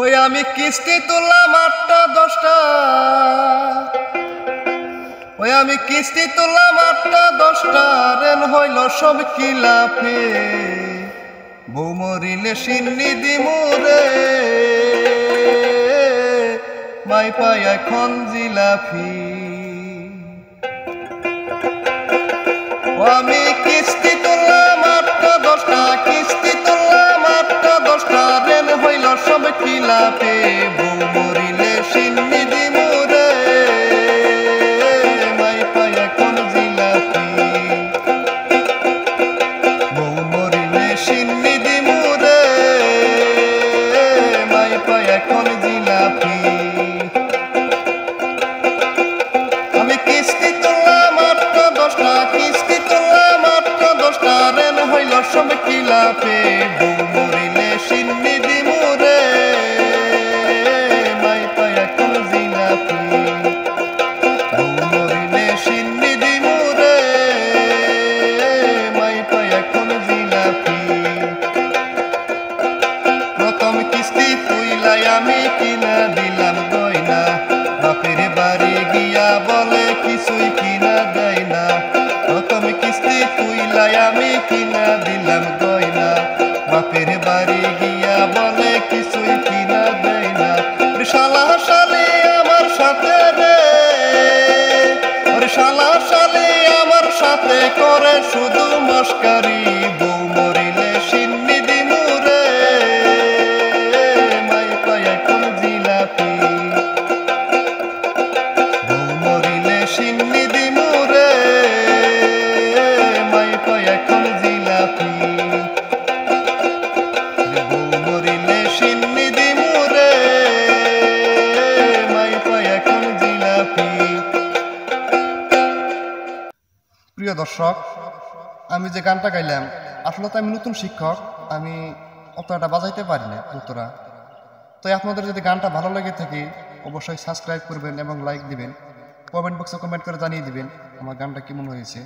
ওই আমি কিস্তি তুললাম 8টা 10টা, ওই আমি কিস্তি তুললাম 8টা 10টা, রেন হইল সব কিলাপে, বউ মরিলে সিন্নি দিমুরে, মাই পাই এখন জিলাপি। ও আমি কিস্তি তুললাম 8টা 10টা, কিস্তি তুললাম 8টা 10টা, রেন হইল সব কিলাপে, বউ মরিলে সিন্নি দিমুরে, মাই পাই এখন জিলাপি। বউ মরিলে সিন্নি দিমুরে, মাই পাই এখন জিলাপি। আমি কিস্তি তুললাম 8টা 10টা, কিস্তি তুললাম 8টা 10টা, রেন হইল সব কিলাপে, বউ মরিলে সিন্নি দিমুরে, মাই পাই এখন জিলাপি। বউ মরিলে সিন্নি দিমুরে, মাই পাই এখন জিলাপি। প্রথম কিস্তি তুইলাই আমি কিনা দিলাম গয়না, বাপের বাড়ি গিয়া বলে কিছুই কিনা দেয় না। প্রথম কিস্তি তুইলাই আমি কিনা দিলাম গয়না, বাপের বাড়ি গিয়া বলে কিছুই কিনা দেয় না। শালা শালি আমার সাথে রে, ওরে শালা শালি আমার সাথে করে শুধু মস্কারি, বউ মরিলে সিন্নি দিমুরে, মাই পাই এখন জিলাপি। বউ মরিলে সিন্নি দিমুরে, মাই পাই এখন জিলাপি। বউ মরিলে সিন্নি দিমুরে, মাই পাই এখন জিলাপি। প্রিয় দর্শক, আমি যে গানটা গাইলাম, আসলে তো আমি নতুন শিক্ষক, আমি অতটা বাজাইতে পারি না যতটা। তো আপনাদের যদি গানটা ভালো লেগে থাকে অবশ্যই সাবস্ক্রাইব করবেন এবং লাইক দিবেন, কমেন্ট বক্সে কমেন্ট করে জানিয়ে দিবেন আমার গানটা কেমন হয়েছে।